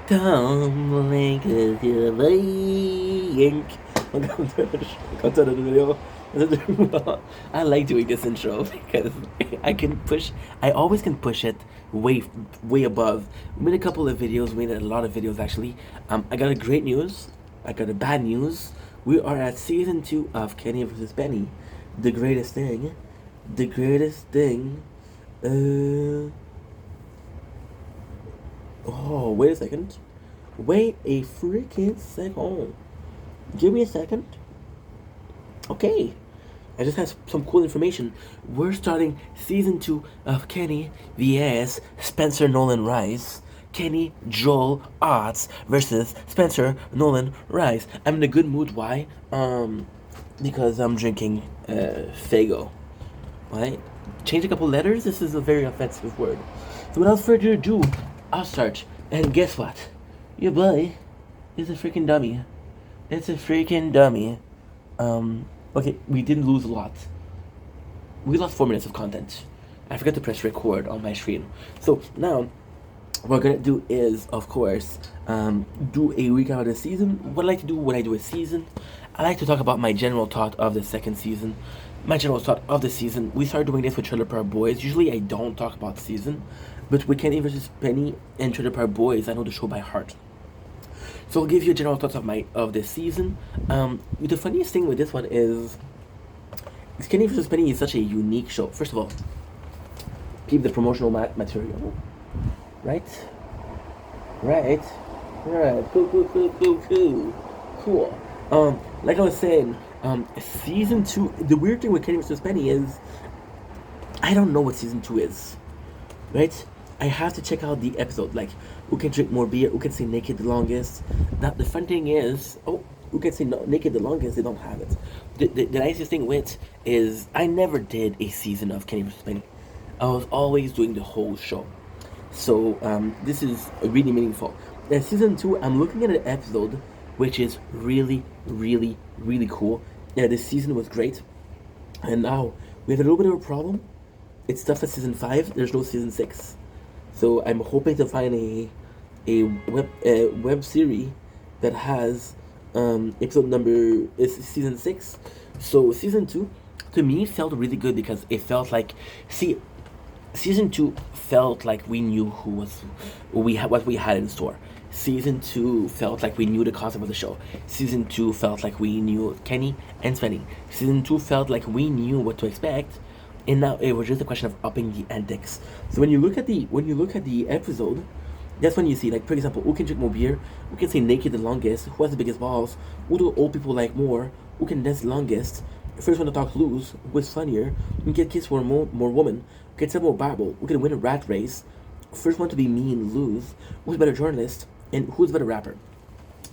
Tumbling to the lake. Welcome to the video. I like doing this intro because I can push. I always can push it way above. We made a couple of videos. We made a lot of videos actually. I got a great news. I got a bad news. We are at season 2 of Kenny vs. Benny. The greatest thing. The greatest thing. Oh, wait a second. Wait a freaking second. Give me a second. Okay. I just have some cool information. We're starting season 2 of Kenny vs. Spencer Nolan Rice. Kenny Joel Odds versus Spencer Nolan Rice. I'm in a good mood. Why? Because I'm drinking Fago. Right? Change a couple letters. This is a very offensive word. So without further ado, I'll start. And guess what? Your boy is a freaking dummy. It's a freaking dummy. Okay, we didn't lose a lot. We lost 4 minutes of content. I forgot to press record on my screen. So now, what we're gonna do is, of course, do a recap of the season. What I like to do when I do a season, I like to talk about my general thought of the second season. My general thought of the season. We started doing this with Trailer Park Boys. Usually I don't talk about the season, but with Kenny vs. Penny and Trailer Park Boys, I know the show by heart. So I'll give you a general thoughts of this season. The funniest thing with this one is Kenny vs. Penny is such a unique show. First of all, keep the promotional material. Right? Cool. Like I was saying, season 2, the weird thing with Kenny vs. Penny is I don't know what season 2 is. Right? I have to check out the episode, like who can drink more beer, who can say naked the longest. Now the fun thing is, who can say naked the longest, they don't have it. The nicest thing with is I never did a season of Kenny vs. Penny. I was always doing the whole show. So this is really meaningful. Season 2, I'm looking at an episode which is really, really, really cool. Yeah, this season was great. And now we have a little bit of a problem. It's stuff at season 5, there's no season 6. So I'm hoping to find a web series that has episode number is season 6. So season 2 to me felt really good because it felt like season 2 felt like we knew what we had in store. Season 2 felt like we knew the concept of the show. Season 2 felt like we knew Kenny and Spenny. Season 2 felt like we knew what to expect. And now it was just a question of upping the antics. So when you look at the episode, that's when you see, like, for example, who can drink more beer, who can say naked the longest, who has the biggest balls, who do old people like more, who can dance the longest, first one to talk lose, who is funnier, who can get kissed for more woman, who can sell more Bible, who can win a rat race, first one to be mean lose, who's a better journalist, and who's a better rapper.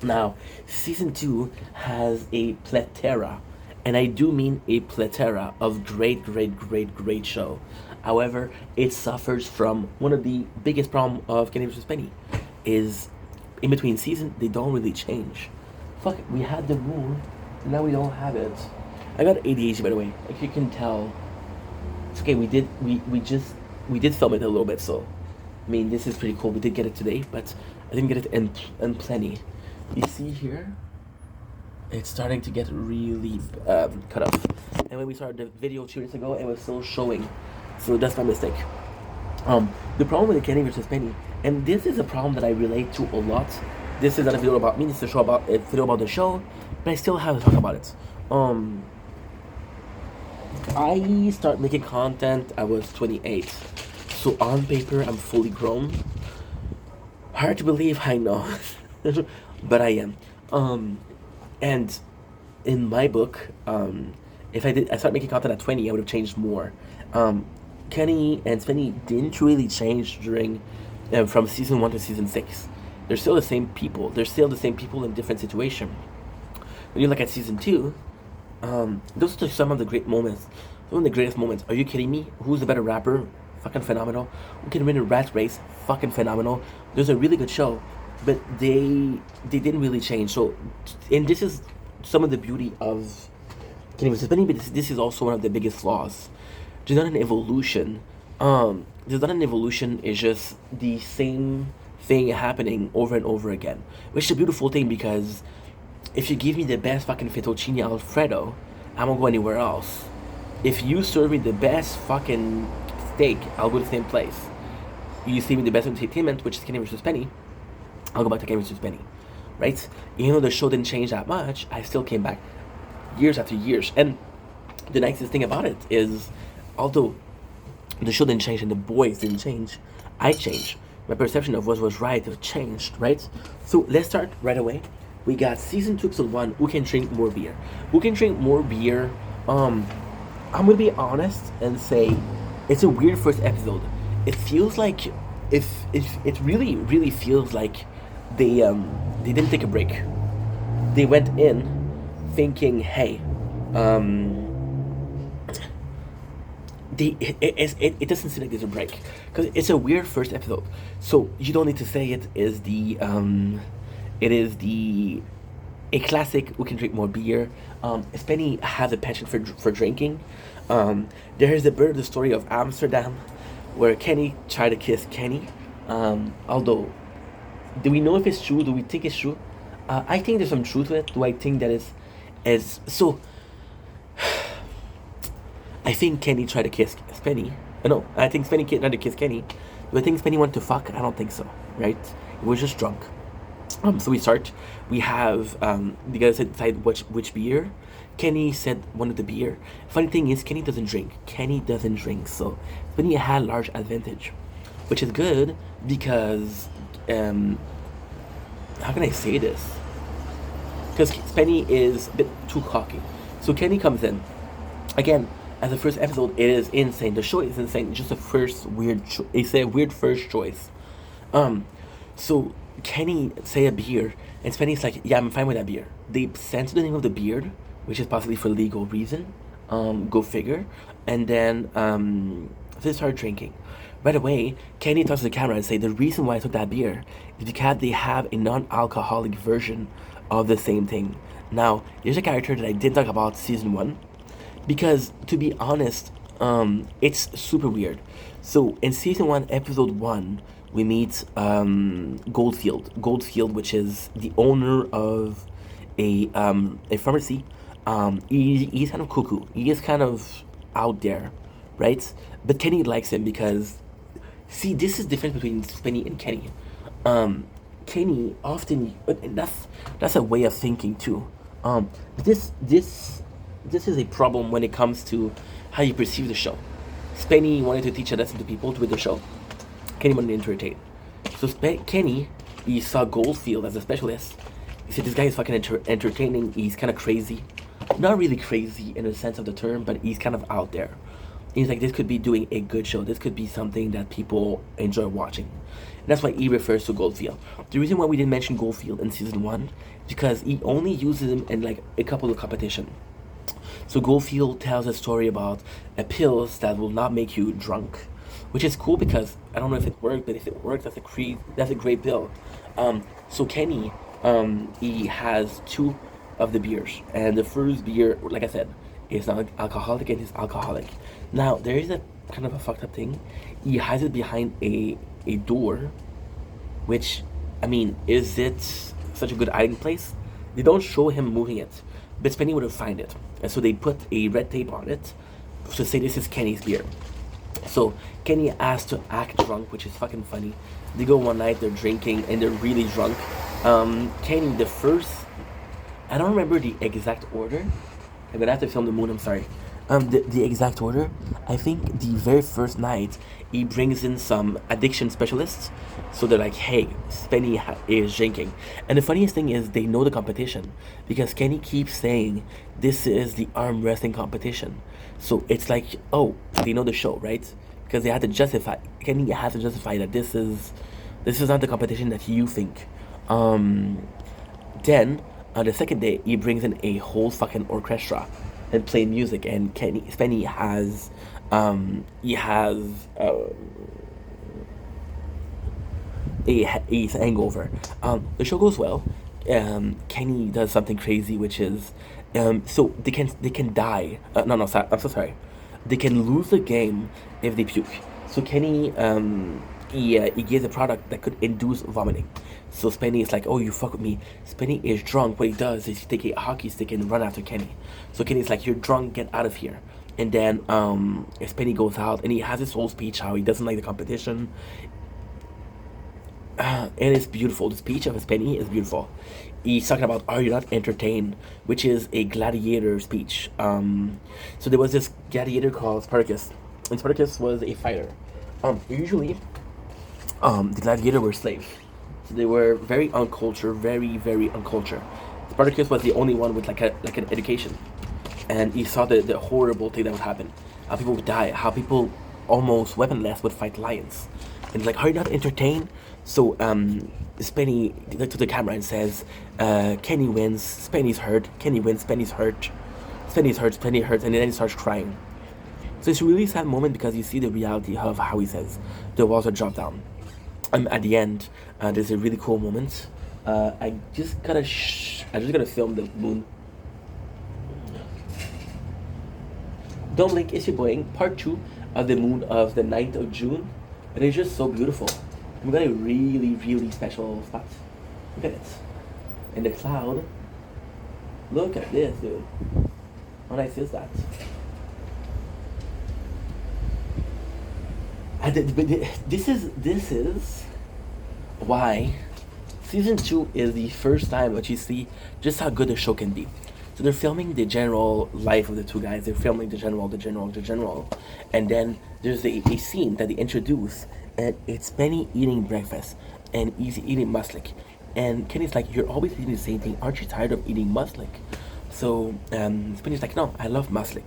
Now, season 2 has a plethora, and I do mean a plethora of great show. However, it suffers from one of the biggest problem of Kenny vs. Penny is in between season they don't really change. Fuck it, we had the moon, now we don't have it. I got ADHD, by the way. Like you can tell. It's okay. We did film it a little bit, so I mean this is pretty cool. We did get it today, but I didn't get it in plenty. You see here, it's starting to get really cut off. And when we started the video 2 years ago, it was still showing. So that's my mistake. The problem with the Kenny vs. Penny, and this is a problem that I relate to a lot. This is not a video about me. This is a video about the show, but I still have to talk about it. I started making content. I was 28, so on paper I'm fully grown. Hard to believe, I know, but I am. And in my book, if I started making content at 20, I would have changed more. Kenny and Spenny didn't really change during from season 1 to season 6. They're still the same people. They're still the same people in different situation. When you look at season 2, those are some of the great moments. Some of the greatest moments. Are you kidding me? Who's the better rapper? Fucking phenomenal. Who can win a rat race? Fucking phenomenal. There's a really good show, but they didn't really change. So, and this is some of the beauty of Kenny vs. Penny, but this is also one of the biggest flaws. There's not an evolution. It's just the same thing happening over and over again, which is a beautiful thing because if you give me the best fucking fettuccine alfredo, I won't go anywhere else. If you serve me the best fucking steak, I'll go to the same place. You see me the best entertainment, which is Kenny versus Penny, I'll go back to Kenny versus Penny, right? Even though the show didn't change that much, I still came back years after years. And the nicest thing about it is, although the show didn't change and the boys didn't change, I changed. My perception of what was right changed, right? So let's start right away. We got season 2, episode 1. Who can drink more beer? Who can drink more beer? I'm gonna be honest and say it's a weird first episode. It feels like if it really feels like they didn't take a break. They went in thinking, hey, it doesn't seem like there's a break because it's a weird first episode. So you don't need to say it is a classic. Who can drink more beer? Spenny has a passion for drinking. There is the story of Amsterdam, where Kenny tried to kiss Kenny. Although, do we know if it's true? Do we think it's true? I think there's some truth to it. Do I think that is so? I think Kenny tried to kiss Spenny. No, I think Spenny tried to kiss Kenny. Do I think Spenny wanted to fuck? I don't think so. Right? He was just drunk. So we start. We have the guys decide which beer. Kenny said one of the beer. Funny thing is, Kenny doesn't drink. So Spenny had large advantage, which is good because how can I say this? Because Spenny is a bit too cocky. So Kenny comes in again. As the first episode, it is insane. The show is insane. It's just a first it's a weird first choice. So Kenny say a beer, and Spenny's like, yeah, I'm fine with that beer. They censor the name of the beer, which is possibly for legal reason. Go figure. And then they start drinking. Right away, Kenny talks to the camera and say the reason why I took that beer is because they have a non-alcoholic version of the same thing. Now, there's a character that I did talk about season 1. Because, to be honest, it's super weird. So, in season 1, episode 1, we meet Goldfield. Goldfield, which is the owner of a pharmacy. He's kind of cuckoo. He is kind of out there, right? But Kenny likes him because, see, this is the difference between Spenny and Kenny. Kenny often, and that's a way of thinking too. This is a problem when it comes to how you perceive the show. Spenny wanted to teach a lesson to people with the show. Kenny wanted to entertain. So Kenny, he saw Goldfield as a specialist. He said, this guy is fucking entertaining. He's kind of crazy. Not really crazy in the sense of the term, but he's kind of out there. He's like, this could be doing a good show. This could be something that people enjoy watching. And that's why he refers to Goldfield. The reason why we didn't mention Goldfield in season 1 is because he only uses him in like a couple of competition. So Goldfield tells a story about pills that will not make you drunk, which is cool because I don't know if it worked, but if it works, that's a great pill. So Kenny, he has 2 of the beers, and the first beer, like I said, is not alcoholic and is alcoholic. Now there is a kind of a fucked up thing. He hides it behind a door, which, I mean, is it such a good hiding place? They don't show him moving it, but Spenny would have found it. And so they put a red tape on it to say this is Kenny's beer. So Kenny asked to act drunk, which is fucking funny. They go one night, they're drinking, and they're really drunk. Kenny, I don't remember the exact order. I'm gonna have to film the moon, I'm sorry. The exact order, I think the very first night, he brings in some addiction specialists. So they're like, hey, Spenny is drinking. And the funniest thing is they know the competition because Kenny keeps saying this is the arm wrestling competition. So it's like, oh, they know the show, right? Because Kenny has to justify that this is not the competition that you think. Then on the second day, he brings in a whole fucking orchestra and play music, and Spenny has a hangover. The show goes well. Kenny does something crazy, which is so they can die. I'm so sorry. They can lose the game if they puke. So Kenny he gives a product that could induce vomiting. So Spenny is like, oh, you fuck with me. Spenny is drunk. What he does is he take a hockey stick and run after Kenny. So Kenny's like, you're drunk, get out of here. And then Spenny goes out and he has his whole speech how he doesn't like the competition. And it's beautiful. The speech of Spenny is beautiful. He's talking about "Are you not entertained?" which is a gladiator speech. So there was this gladiator called Spartacus, and Spartacus was a fighter. Usually, the gladiator were slaves, so they were very uncultured, very uncultured. Spartacus was the only one with like an education, and he saw the horrible thing that would happen, how people would die, how people almost weaponless would fight lions, and like, are you not entertained? So Spenny looked to the camera and says, Kenny wins, Spenny's hurt, Kenny wins, Spenny's hurt, Spenny's hurt, Spenny hurts, and then he starts crying. So it's a really sad moment because you see the reality of how he says the walls are dropped down. At the end, there's a really cool moment. I just gotta film the moon. Don't blink, it's your boying. Part 2 of the moon of the 9th of June. And it's just so beautiful. We got a really special spot. Look at it. In the cloud. Look at this, dude. How nice is that? This is why season 2 is the first time that you see just how good the show can be. So they're filming the general life of the two guys. They're filming the general. And then there's a scene that they introduce, and it's Benny eating breakfast, and he's eating muesli. And Kenny's like, you're always eating the same thing. Aren't you tired of eating muesli? So Spenny's like, no, I love muesli.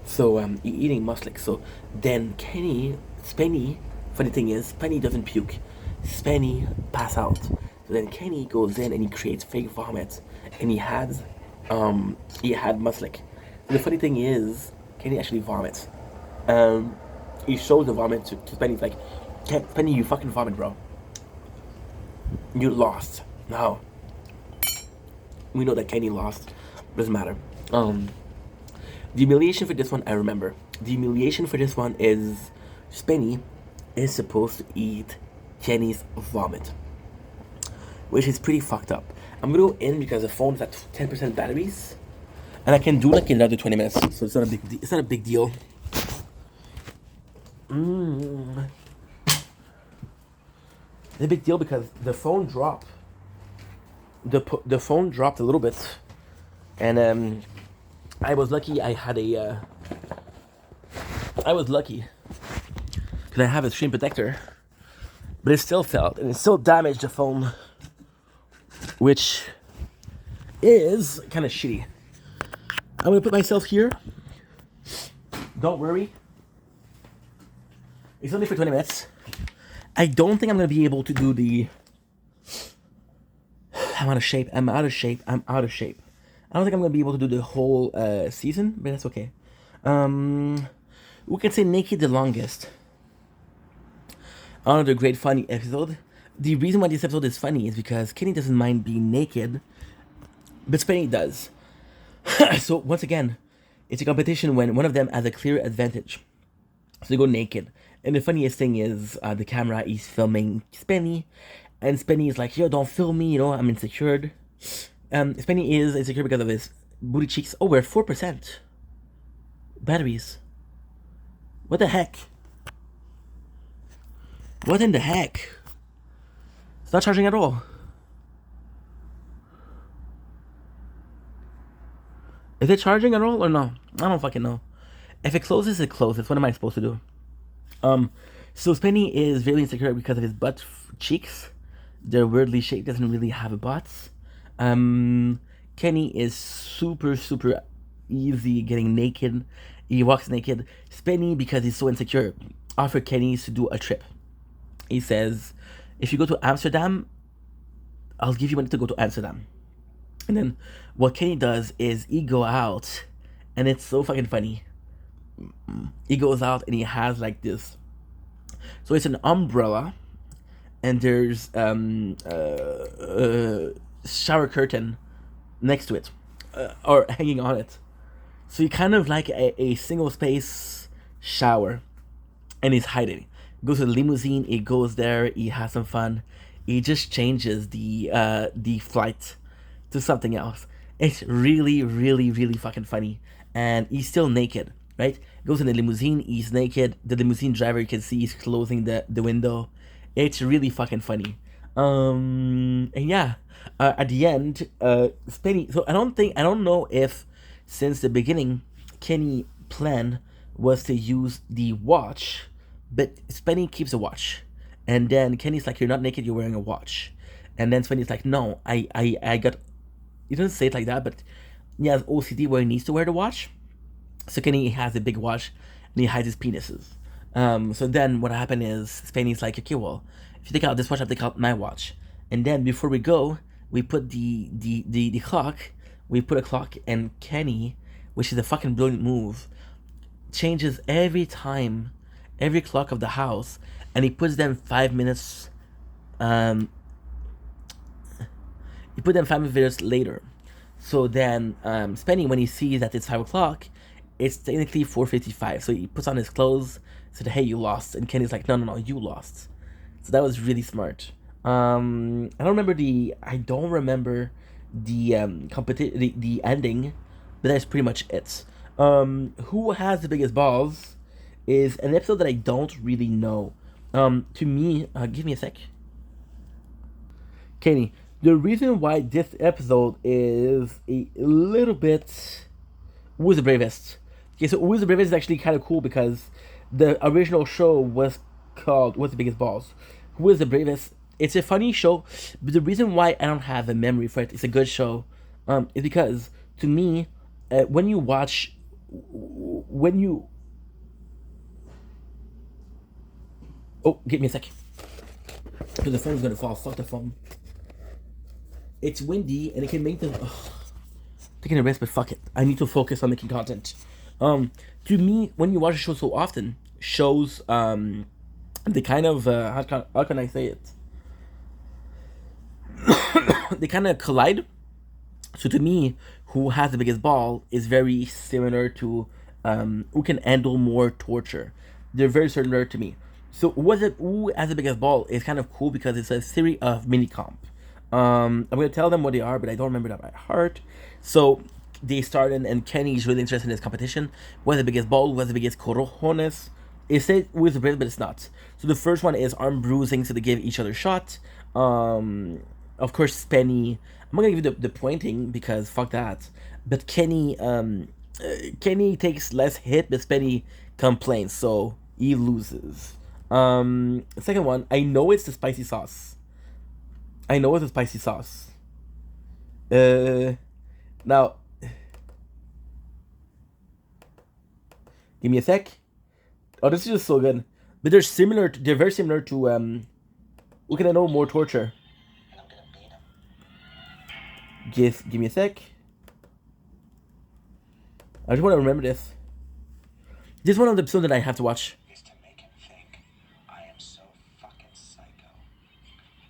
So he's eating muesli. So then Spenny, funny thing is, Spenny doesn't puke. Spenny pass out. So then Kenny goes in and he creates fake vomit, and he had muesli. The funny thing is, Kenny actually vomits. He shows the vomit to Spenny. He's like, Spenny, you fucking vomit, bro. You lost. No. We know that Kenny lost. Doesn't matter. The humiliation for this one, I remember. The humiliation for this one is Spenny is supposed to eat Kenny's vomit, which is pretty fucked up. I'm gonna go in because the phone is at 10% batteries, and I can do like another 20 minutes, so it's not a big deal. It's not a big deal. It's a big deal because the phone dropped. The phone dropped a little bit, and I was lucky. I was lucky because I have a screen protector, but it still fell and it still damaged the phone, which is kind of shitty. I'm gonna put myself here. Don't worry. It's only for 20 minutes. I don't think I'm gonna be able to do the. I'm out of shape. I don't think I'm gonna be able to do the whole season, but that's okay. We can say naked the longest. Another great funny episode. The reason why this episode is funny is because Kenny doesn't mind being naked, but Spenny does. So once again, it's a competition when one of them has a clear advantage. So they go naked. And the funniest thing is the camera is filming Spenny, and Spenny is like, yo, don't film me, I'm insecure. Spenny is insecure because of his booty cheeks. Oh, we're at 4%. Batteries. What the heck? What in the heck? It's not charging at all. Is it charging at all or no? I don't fucking know. If it closes, it closes. What am I supposed to do? So Spenny is very insecure because of his butt cheeks. They're weirdly shaped, doesn't really have a butt. Kenny is super easy getting naked. He walks naked. Spenny, because he's so insecure, offered Kenny to do a trip. He says, if you go to Amsterdam, I'll give you money to go to Amsterdam. And then what Kenny does is he go out, and it's so fucking funny. He goes out and he has like this. So it's an umbrella, and there's shower curtain next to it, or hanging on it. So you kind of like a single space shower, and he's hiding. goes to the limousine. He goes there. He has some fun. He just changes the flight to something else. It's really, really, really fucking funny. And he's still naked, right? Goes in the limousine. He's naked. The limousine driver, you can see he's closing the window. It's really fucking funny. And yeah, at the end, Spenny. So I don't know if since the beginning, Kenny plan was to use the watch, but Spenny keeps a watch, and then Kenny's like, "You're not naked. You're wearing a watch," and then Spenny's like, "No, I got." He doesn't say it like that, but he has OCD where he needs to wear the watch. So Kenny has a big watch, and he hides his penises. So then what happened is Spenny's like, okay, well, if you take out this watch, I'll take out my watch. And then before we go, we put the clock. We put a clock, and Kenny, which is a fucking brilliant move, changes every time, every clock of the house, and he puts them 5 minutes. Um, he put them 5 minutes later. So then, Spenny, when he sees that it's 5 o'clock, it's technically 4:55. So he puts on his clothes, said, "Hey, you lost," and Kenny's like, "No, no, no, you lost." So that was really smart. I don't remember the the ending, but that's pretty much it. Who has the biggest balls is an episode that I don't really know. To me, give me a sec. Kenny, the reason why this episode is a little bit Who is the Bravest? Okay, so Who is the Bravest is actually kind of cool because the original show was called What's the Biggest Balls? Who is the Bravest? It's a funny show, but the reason why I don't have a memory for it, it's a good show, is because to me, when you watch, when you, oh, give me a sec, because the phone's gonna fall. Fuck the phone. It's windy and it can make the. Ugh, taking a rest, but fuck it. I need to focus on making content. To me, when you watch a show so often, shows they kind of how can I say it? They kind of collide. So to me, who has the biggest ball is very similar to who can handle more torture. They're very similar to me. So who has the biggest ball is kind of cool because it's a series of mini comp. I'm gonna tell them what they are, but I don't remember that by heart. So they started, and Kenny's really interested in this competition. What's the biggest ball? What's the biggest corojones? It says who is the bravest, but it's not. So the first one is arm bruising, so they give each other a shot. Of course, Spenny. I'm not gonna give you the pointing because fuck that. But Kenny takes less hit, but Spenny complains, so he loses. The second one, I know it's the spicy sauce. I know it's a spicy sauce. Now, give me a sec. Oh, this is just so good. But they're similar. They're very similar to Who can I know more torture? Give me a sec. I just want to remember this. This is one of the episodes that I have to watch. Is to make him think I am so fucking psycho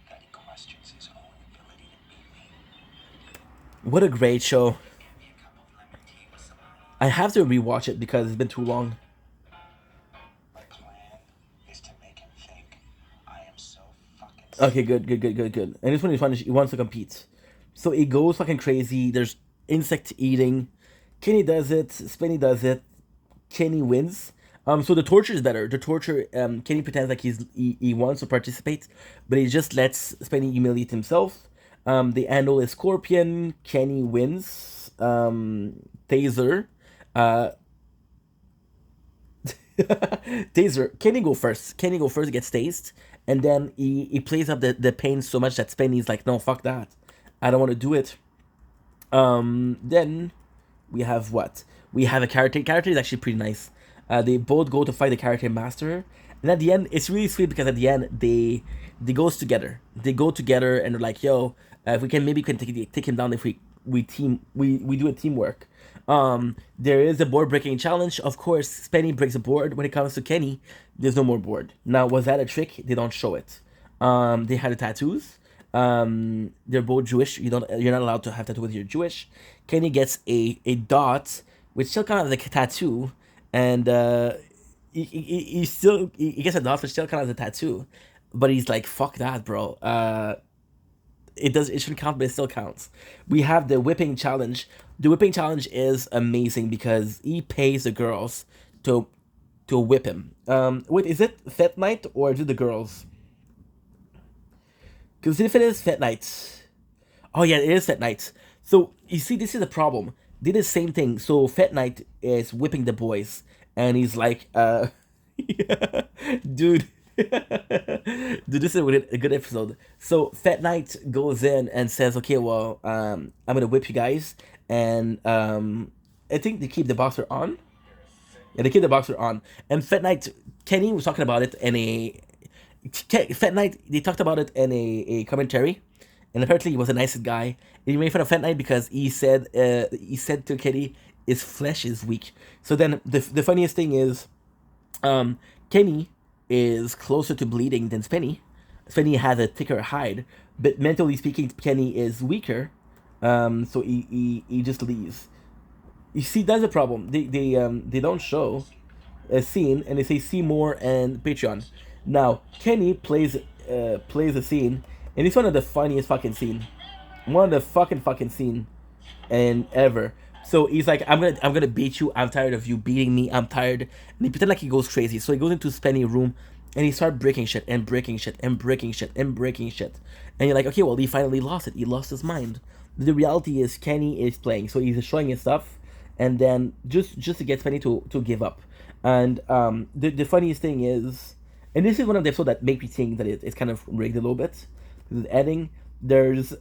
that he questions his own ability to beat me. What a great show. I have to rewatch it because it's been too long. My plan is to make him think I am so fucking psycho. Okay, good. And this one is fun. He wants to compete. So it goes fucking crazy. There's insect eating. Kenny does it. Spenny does it. Kenny wins. So the torture is better. The torture, Kenny pretends like he wants to participate, but he just lets Spenny humiliate himself. The handle is Scorpion. Kenny wins. Taser. Taser. Kenny go first. Gets tased, and then he plays up the pain so much that Spenny's like, no, fuck that. I don't want to do it. Then we have what? We have a character. Character is actually pretty nice. They both go to fight the character master, and at the end, it's really sweet because at the end they goes together. They go together and they're like, "Yo, if we can, maybe we can take him down if we do a teamwork." There is a board breaking challenge. Of course, Spenny breaks a board. When it comes to Kenny, there's no more board. Now, was that a trick? They don't show it. They had the tattoos. They're both Jewish. You're not allowed to have tattoos if you're Jewish. Kenny gets a dot, which still kind of like a tattoo, and he still he gets a dot for still kind of a tattoo, but he's like, fuck that, bro. It shouldn't count, but it still counts. We have the whipping challenge. The whipping challenge is amazing because he pays the girls to whip him. Wait, is it Fat Night or is it the girls? Because if it is Fat Night, oh yeah, it is Fat Night. So you see, this is the problem. They did the same thing. So Fat Night is whipping the boys, and he's like, yeah, dude, dude, this is a good episode. So Fat Knight goes in and says, "Okay, well, I'm gonna whip you guys," and I think they keep the boxer on. Yeah, they keep the boxer on. And Fat Knight, Kenny was talking about it in a Fat Knight. They talked about it in a commentary, and apparently he was the nicest guy. And he made fun of Fat Knight because he said to Kenny, "His flesh is weak." So then the funniest thing is Kenny is closer to bleeding than Spenny. Spenny has a thicker hide, but mentally speaking, Kenny is weaker. So he just leaves. You see, that's the problem. They don't show a scene, and they say see more and Patreon. Now Kenny plays a scene, and it's one of the funniest fucking scene, one of the fucking scene and ever. So he's like, I'm gonna beat you. I'm tired of you beating me. I'm tired. And he pretend like he goes crazy. So he goes into Spenny room and he starts breaking shit and breaking shit and breaking shit and breaking shit. And you're like, okay, well he finally lost it. He lost his mind. The reality is Kenny is playing, so he's showing his stuff, and then just to get Spenny to give up. And the funniest thing is, and this is one of the episodes that make me think that it's kind of rigged a little bit. The editing, there's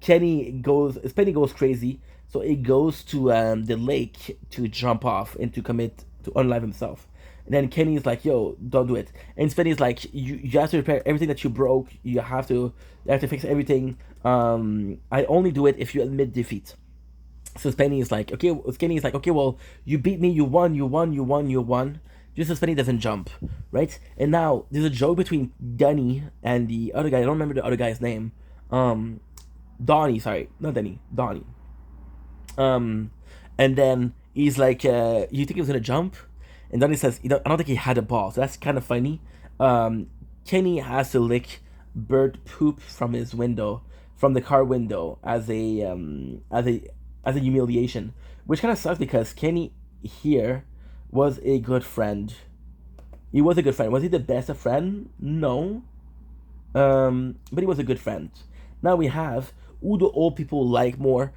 Spenny goes crazy, so it goes to the lake to jump off and to unalive himself. And then Kenny's like, "Yo, don't do it." And Spenny's like, "You have to repair everything that you broke. You have to fix everything. I only do it if you admit defeat." So Spenny is like, okay, Skinny is like, okay, well, you beat me, you won, you won, you won, you won. Just so Spenny doesn't jump, right? And now there's a joke between Denny and the other guy. I don't remember the other guy's name. Um, Donnie, sorry, not Denny, Donnie. Um, and then he's like, "You think he was gonna jump?" And Donnie says, I don't think he had a ball." So that's kind of funny. Um, Kenny has to lick bird poop from his window, from the car window, as a humiliation, which kind of sucks because Kenny here was a good friend. He was a good friend. Was he the best of friend? No. But he was a good friend. Now we have who the old people like more.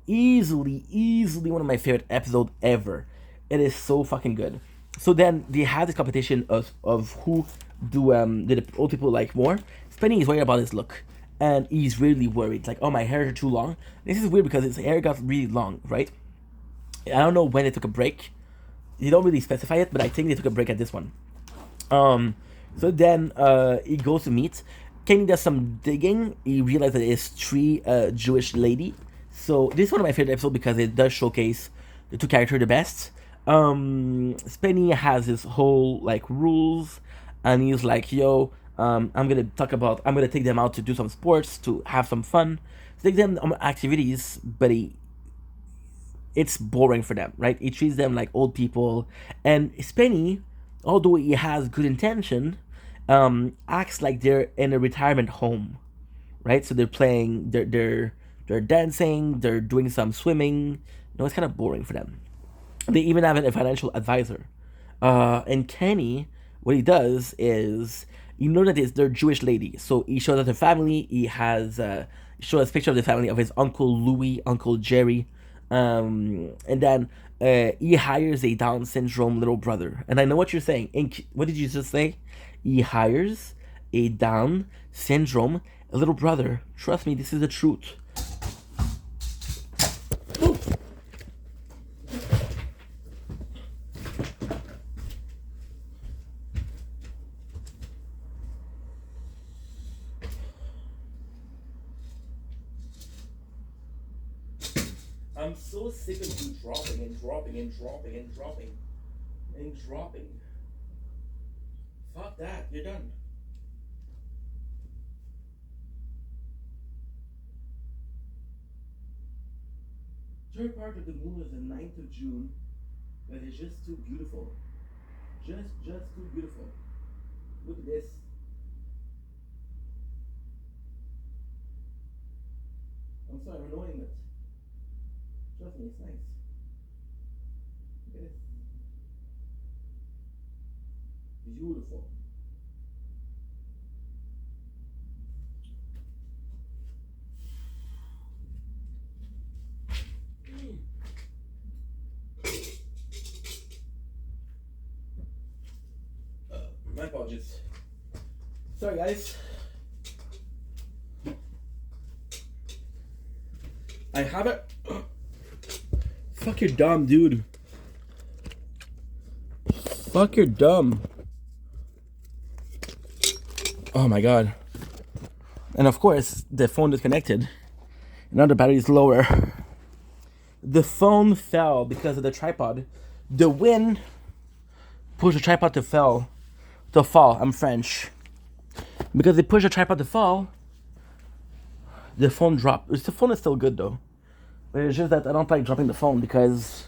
Easily one of my favorite episodes ever. It is so fucking good. So then they had this competition of who do the old people like more. Spenny is worried about his look, and he's really worried. Like, oh, my hair is too long. This is weird because his hair got really long, right? I don't know when they took a break. They don't really specify it, but I think they took a break at this one. Um, so then he goes to meet. Kenny does some digging. He realizes that it's three Jewish lady. So this is one of my favorite episodes because it does showcase the two characters the best. Spenny has his whole like rules, and he's like, "Yo, I'm gonna take them out to do some sports to have some fun, take them on activities." But it's boring for them, right? He treats them like old people, and Spenny, although he has good intention, acts like they're in a retirement home, right? So they're playing, they're dancing, they're doing some swimming. It's kind of boring for them. They even have a financial advisor. And Kenny, what he does is, that they're Jewish lady. So he shows us the family. He shows a picture of the family of his uncle Louis, uncle Jerry, and then he hires a Down syndrome little brother. And I know what you're saying. What did you just say? He hires a Down syndrome little brother. Trust me, this is the truth. I'm so sick of you dropping and dropping and dropping and dropping and dropping. Fuck that. You're done. Third part of the moon is the 9th of June, but it's just too beautiful. just too beautiful. Look at this. I'm sorry, I'm annoying it. Trust me, it's nice. Look at this. Beautiful. My apologies. Sorry, guys. I have it. Fuck, you're dumb, dude. Fuck, you're dumb. Oh my god. And of course, the phone disconnected. Now the battery is lower. The phone fell because of the tripod. The wind pushed the tripod to fall. I'm French. Because they pushed the tripod to fall, the phone dropped. The phone is still good though. But it's just that I don't like dropping the phone because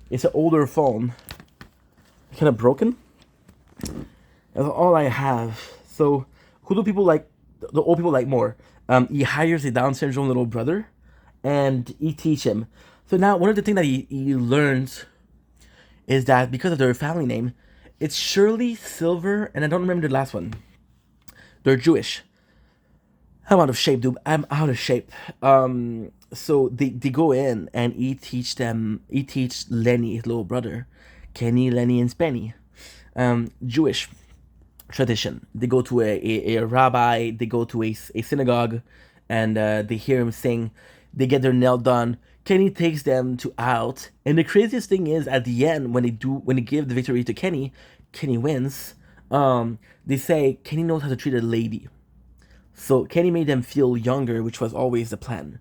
it's an older phone. Kind of broken. That's all I have. So, who do people like? The old people like more. He hires a Down syndrome little brother, and he teach him. So now one of the things that he learns is that because of their family name, it's Shirley, Silver, and I don't remember the last one. They're Jewish. I'm out of shape, dude. I'm out of shape. So they go in and he teach Lenny, his little brother, Kenny, Lenny, and Spenny. Jewish tradition. They go to a rabbi, they go to a synagogue, and they hear him sing. They get their nail done. Kenny takes them to out, and the craziest thing is at the end when they give the victory to Kenny, Kenny wins. They say Kenny knows how to treat a lady. So Kenny made them feel younger, which was always the plan.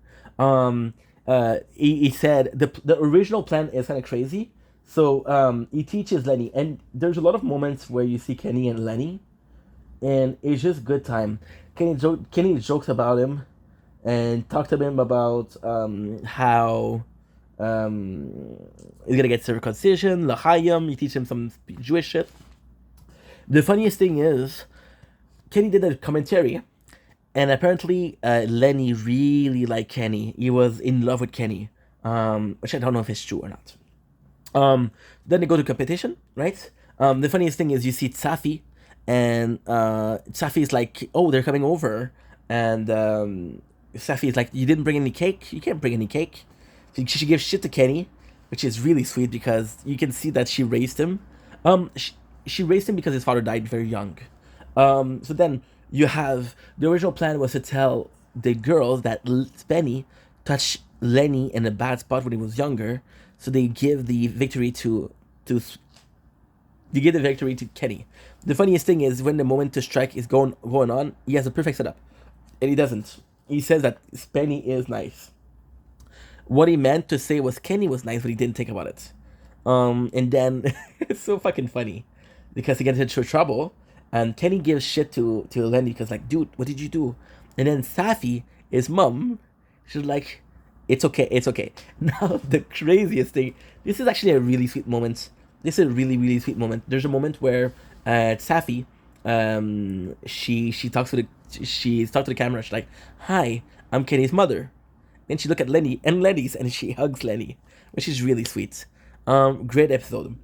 He said the original plan is kind of crazy. So he teaches Lenny, and there's a lot of moments where you see Kenny and Lenny, and it's just good time. Kenny jokes about him, and talk to him about how he's gonna get circumcision, l'chaim. You teach him some Jewish shit. The funniest thing is, Kenny did a commentary, and apparently Lenny really liked Kenny. He was in love with Kenny, which I don't know if it's true or not. Then they go to competition, right? The funniest thing is you see Tsafi, and Tsafi is like, "Oh, they're coming over," and Tsafi is like, "You didn't bring any cake. You can't bring any cake." So she gives shit to Kenny, which is really sweet because you can see that she raised him. She raised him because his father died very young. So then you have the original plan was to tell the girls that Spenny touched Lenny in a bad spot when he was younger, so they give the victory to Kenny. The funniest thing is when the moment to strike is going on, he has a perfect setup, and he doesn't. He says that Spenny is nice. What he meant to say was Kenny was nice, but he didn't think about it. And then it's so fucking funny because he gets into trouble, and Kenny gives shit to Lenny because like, dude, what did you do? And then Safi, his mom, she's like, it's okay, it's okay. Now the craziest thing, this is actually a really sweet moment. This is a really really sweet moment. There's a moment where Safi, she talks to the camera. She's like, "Hi, I'm Kenny's mother." Then she look at Lenny and Lenny's, and she hugs Lenny, which is really sweet. Great episode.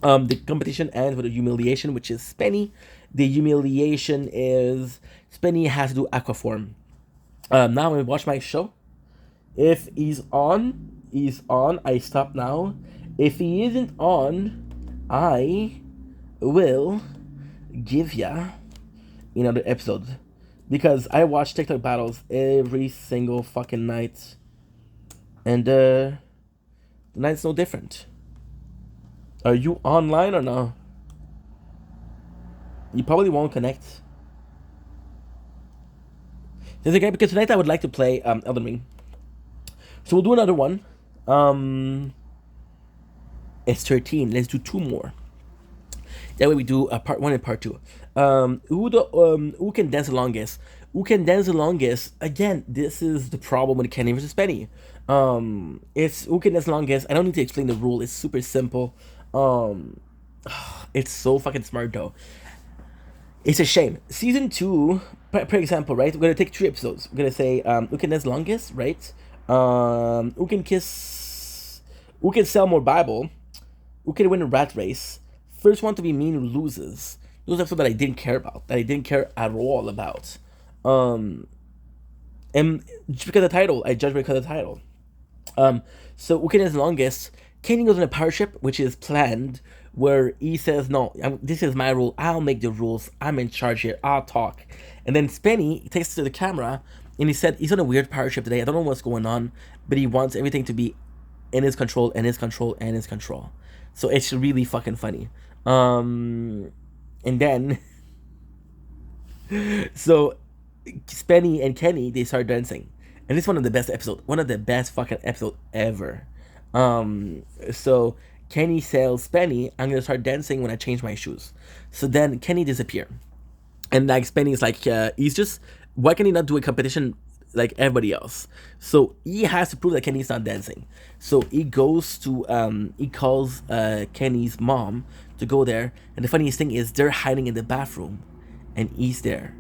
The competition ends with a humiliation, which is Spenny. The humiliation is Spenny has to do aquaform. Now when I watch my show, if he's on, he's on. I stop now. If he isn't on, I will give ya another episode. Because I watch TikTok battles every single fucking night. And the night's no different. Are you online or no? You probably won't connect. There's a guy because tonight I would like to play Elden Ring. So we'll do another one. It's 13. Let's do 2 more. That way we do part 1 and part 2. Who can dance the longest? Who can dance the longest? Again, this is the problem with Kenny versus Penny. It's who can dance the longest. I don't need to explain the rule. It's super simple. It's so fucking smart though. It's a shame. Season two, for example, right? We're gonna take 3 episodes. We're gonna say who can as longest, right? Who can kiss, who can sell more Bible, who can win a rat race. First one to be mean loses. Those episodes that I didn't care about, that I didn't care at all about. Um, and just because of the title, I judge because of the title. Um, so Ukene's longest, Kenny goes on a power trip, which is planned, where he says, "No, this is my rule. I'll make the rules. I'm in charge here. I'll talk." And then Spenny takes to the camera, and he said he's on a weird power trip today. I don't know what's going on, but he wants everything to be in his control, and his control, and his control. So it's really fucking funny. And then so Spenny and Kenny they start dancing, and it's one of the best episodes, one of the best fucking episode ever. So Kenny tells Spenny, "I'm gonna start dancing when I change my shoes." So then Kenny disappear, and like Spenny's like, he's just why can he not do a competition like everybody else? So he has to prove that Kenny's not dancing. So he goes to he calls Kenny's mom to go there, and the funniest thing is they're hiding in the bathroom, and he's there.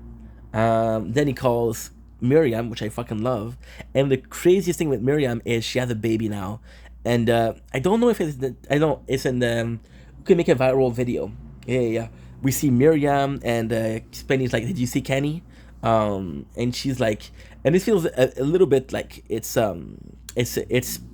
Then he calls Miriam, which I fucking love. And the craziest thing with Miriam is she has a baby now, and I don't know if it's the, I don't it's in the we can make a viral video. Yeah, yeah, yeah. We see Miriam and Spenny's like, "Did you see Kenny?" And she's like, and this feels a little bit like it's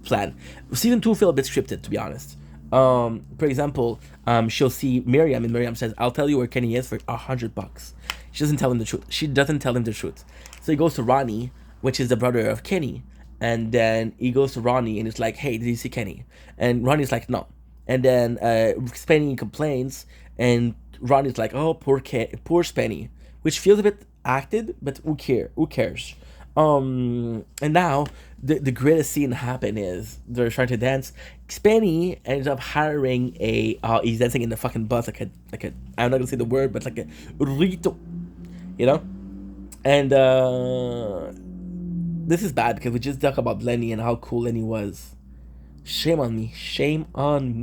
planned. Season two feel a bit scripted, to be honest. For example, she'll see Miriam, and Miriam says, "I'll tell you where Kenny is for $100." She doesn't tell him the truth. She doesn't tell him the truth. So he goes to Ronnie, which is the brother of Kenny, and then he goes to Ronnie and it's like, "Hey, did you see Kenny?" And Ronnie's like, "No." And then Spenny complains, and Ronnie's like, "Oh, poor Spenny," which feels a bit acted, but Who cares? And now the greatest scene happen is they're trying to dance. Spenny ends up hiring a he's dancing in the fucking bus like a I'm not gonna say the word, but like a rito, you know. And this is bad because we just talk about Lenny and how cool Lenny was. Shame on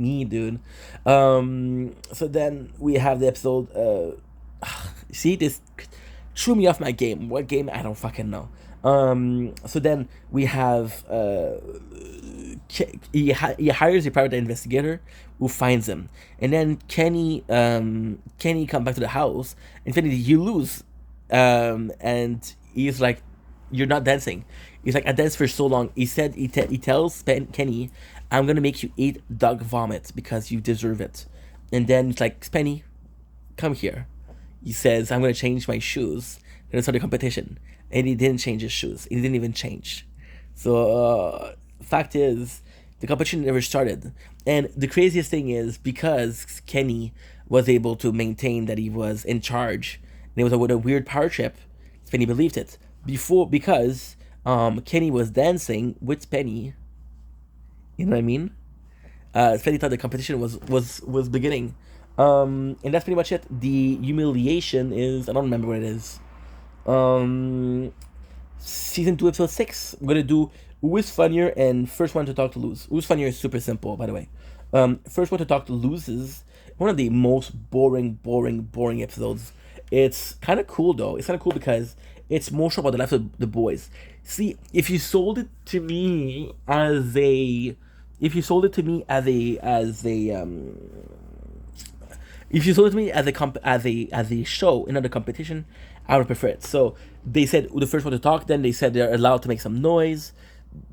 me, dude. So then we have the episode. See, this threw me off my game. What game? I don't fucking know. So then we have he hires a private investigator who finds him, and then Kenny come back to the house, and finally you lose, and he's like, "You're not dancing." He's like, "I danced for so long." He said he tells Kenny, "I'm gonna make you eat dog vomit because you deserve it." And then it's like, "Spenny, come here." He says, "I'm gonna change my shoes." Then start the competition, and he didn't change his shoes. He didn't even change. So fact is, the competition never started. And the craziest thing is because Kenny was able to maintain that he was in charge, and it was with a weird power trip. Spenny believed it because Kenny was dancing with Spenny. You know what I mean? Spenny thought the competition was beginning. And that's pretty much it. The humiliation is I don't remember what it is. Um, Season 2, episode 6. We're gonna do who is funnier and first one to talk to lose. Who's funnier is super simple, by the way. First one to talk to loses. One of the most boring episodes. It's kind of cool though. It's kind of cool because it's more so about the life of the boys. See, if you sold it to me as a, if you sold it to me if you sold it to me as a show, another competition, I would prefer it. So they said the first one to talk. Then they said they're allowed to make some noise.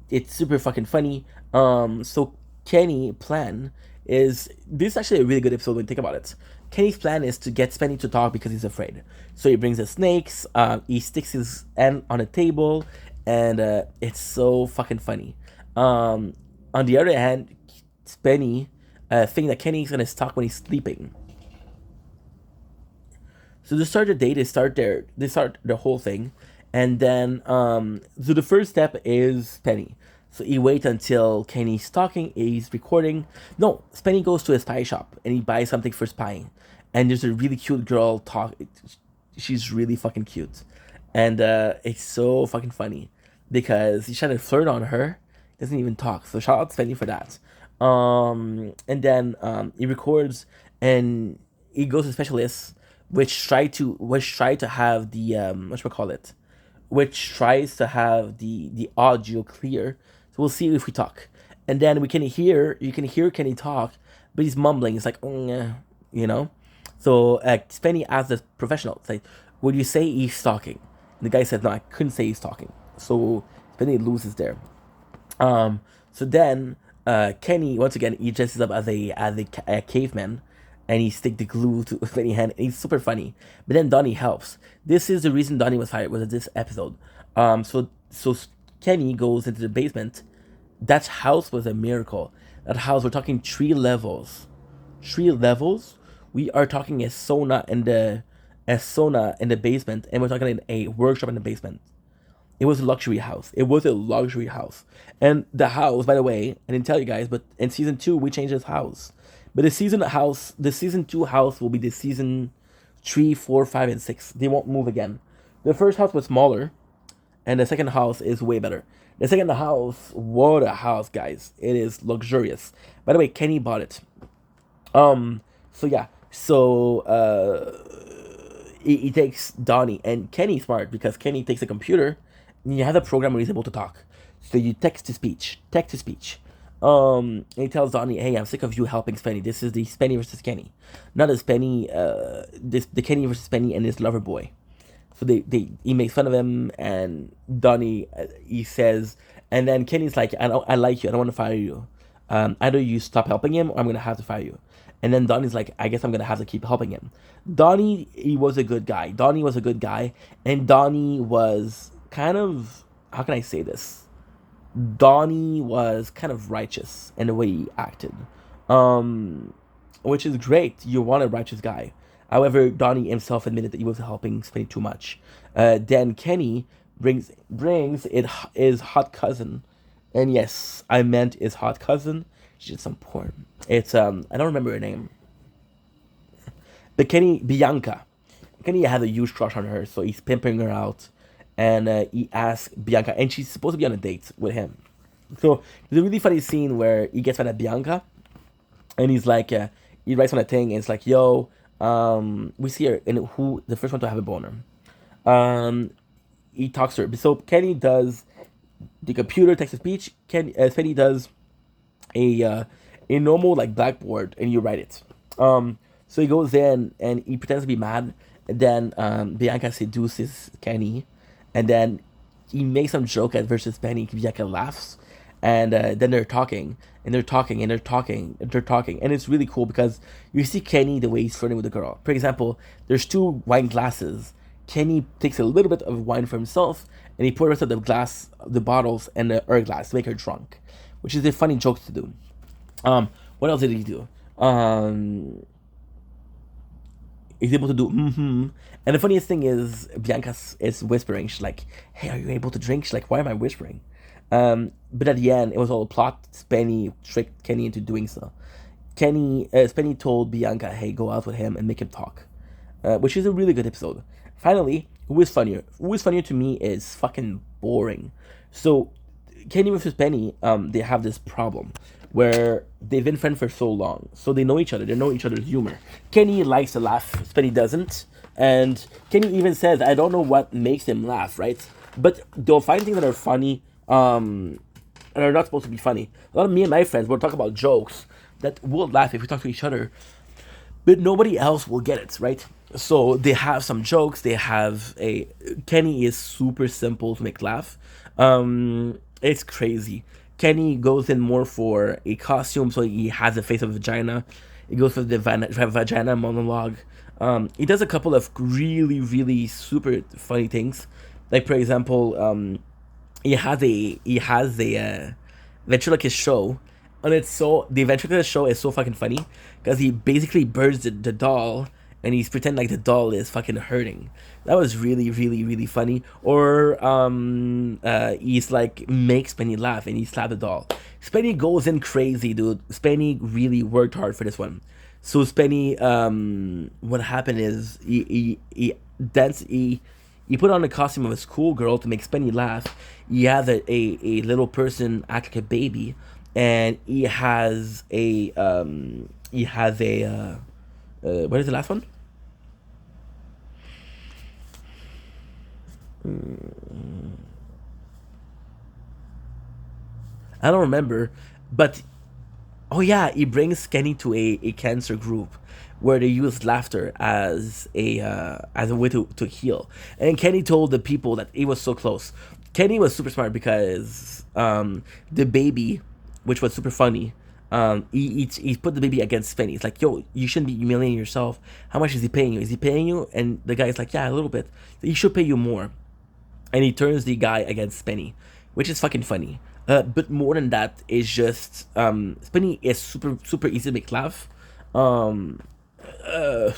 It's super fucking funny. So Kenny plan is this is actually a really good episode when you think about it. Kenny's plan is to get Spenny to talk because he's afraid. So he brings the snakes. He sticks his hand on a table, and it's so fucking funny. On the other hand, Spenny think that Kenny's gonna talk when he's sleeping. So to start the day, they start the whole thing, and then so the first step is Penny. So he waits until Kenny's talking, he's recording. No, Spenny goes to a spy shop and he buys something for spying. And there's a really cute girl talk. She's really fucking cute, and it's so fucking funny because he's trying to flirt on her. Doesn't even talk. So shout out to Spenny for that. And then he records and he goes to specialists, which try to have the what should we call it, which tries to have the audio clear. So we'll see if we talk, and then you can hear Kenny talk, but he's mumbling. It's like, you know. So Spenny asked the professional, it's like, would you say he's talking? And the guy said, no, I couldn't say he's talking. So Spenny loses there. So then Kenny once again he dresses up as a caveman, and he stick the glue to Spenny hand. And he's super funny. But then Donnie helps. This is the reason Donnie was fired was this episode. So Kenny goes into the basement. That house was a miracle. That house, we're talking 3 levels. 3 levels. We are talking a sauna in the basement, and we're talking in a workshop in the basement. It was a luxury house. It was a luxury house. And the house, by the way, I didn't tell you guys, but in season 2 we changed this house. But the season 2 house will be the season 3, 4, 5, and 6. They won't move again. The first house was smaller, and the second house is way better. The second house, what a house, guys! It is luxurious. By the way, Kenny bought it. So yeah. He takes Donnie, and Kenny's smart because Kenny takes a computer and you have a program where he's able to talk. So you text to speech. And he tells Donnie, "Hey, I'm sick of you helping Spenny. This is the Spenny versus Kenny, not a Spenny. The Kenny versus Spenny and his lover boy." So he makes fun of him, and Donnie he says, and then Kenny's like, I like you. I don't want to fire you. Either you stop helping him, or I'm gonna have to fire you. And then Donnie's like, I guess I'm gonna have to keep helping him. Donnie, he was a good guy. Donnie was a good guy, and Donnie was kind of, how can I say this? Donnie was kind of righteous in the way he acted, um, which is great. You want a righteous guy. However, Donnie himself admitted that he was helping Spenny too much. Then Kenny brings his hot cousin, and yes, I meant his hot cousin. She did some porn. It's I don't remember her name, but Kenny had a huge crush on her, so he's pimping her out, and he asks Bianca, and she's supposed to be on a date with him. So there's a really funny scene where he gets mad at Bianca, and he's like, he writes on a thing, and it's like, yo, we see her, and who the first one to have a boner. Um, he talks to her. So Kenny does the computer text to speech. Kenny does a uh, a normal like blackboard, and you write it. So he goes in and he pretends to be mad, and then Bianca seduces Kenny, and then he makes some joke at versus Benny. Bianca laughs, and then they're talking and they're talking and they're talking and they're talking, and it's really cool because you see Kenny the way he's flirting with the girl. For example, there's 2 wine glasses. Kenny takes a little bit of wine for himself, and he pours the rest of the bottles, and her glass to make her drunk, which is a funny joke to do. What else did he do? He's able to do And the funniest thing is Bianca is whispering. She's like, "Hey, are you able to drink?" She's like, "Why am I whispering?" But at the end, it was all a plot. Spenny tricked Kenny into doing so. Spenny told Bianca, "Hey, go out with him and make him talk," which is a really good episode. Finally, who is funnier? Who is funnier to me is fucking boring. So Kenny versus Penny, they have this problem where they've been friends for so long, so they know each other. They know each other's humor. Kenny likes to laugh, Penny doesn't, and Kenny even says, "I don't know what makes him laugh, right?" But they'll find things that are funny, and are not supposed to be funny. A lot of me and my friends will talk about jokes that we'll laugh if we talk to each other, but nobody else will get it, right? So they have some jokes. They have a Kenny is super simple to make laugh. It's crazy. Kenny goes in more for a costume, so he has the face of a vagina. He goes for the vagina monologue. He does a couple of really, really super funny things. Like for example, he has a ventriloquist show, and the ventriloquist show is so fucking funny because he basically burns the doll, and he's pretending like the doll is fucking hurting. That was really, really, really funny. Or he's like makes Spenny laugh, and he slapped the doll. Spenny goes in crazy, dude. Spenny really worked hard for this one. So Spenny, what happened is he put on the costume of a schoolgirl to make Spenny laugh. He has a little person act like a baby, and he has a What is the last one? I don't remember, but oh yeah, he brings Kenny to a cancer group where they use laughter as a way to heal. And Kenny told the people that he was so close. Kenny was super smart because the baby, which was super funny, he put the baby against Spenny. It's like, yo, you shouldn't be humiliating yourself. How much is he paying you? Is he paying you? And the guy's like, yeah, a little bit. He should pay you more, and he turns the guy against Spenny, which is fucking funny. But more than that, is just Spenny is super easy to make laugh. Um, uh,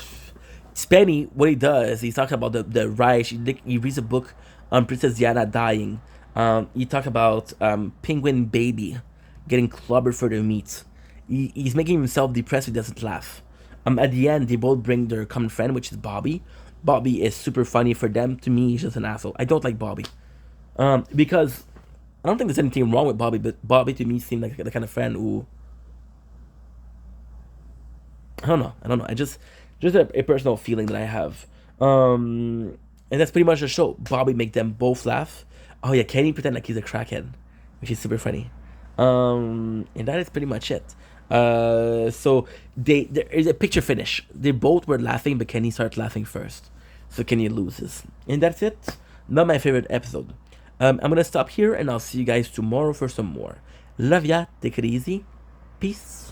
Spenny, what he does, he's talking about the rice. He reads a book on Princess Diana dying. He talks about Penguin Baby getting clobbered for their meat. He's making himself depressed. He doesn't laugh. At the end, they both bring their common friend, which is Bobby. Bobby is super funny for them. To me, he's just an asshole. I don't like Bobby. Because I don't think there's anything wrong with Bobby, but Bobby to me seemed like the kind of friend who I don't know. I don't know. I just a personal feeling that I have. And that's pretty much the show. Bobby make them both laugh. Oh yeah, Kenny pretend like he's a crackhead, which is super funny. And that is pretty much it. So there is a picture finish. They both were laughing, but Kenny started laughing first, so Kenny loses, and that's it. Not my favorite episode. I'm gonna stop here, and I'll see you guys tomorrow for some more. Love ya. Take it easy. Peace.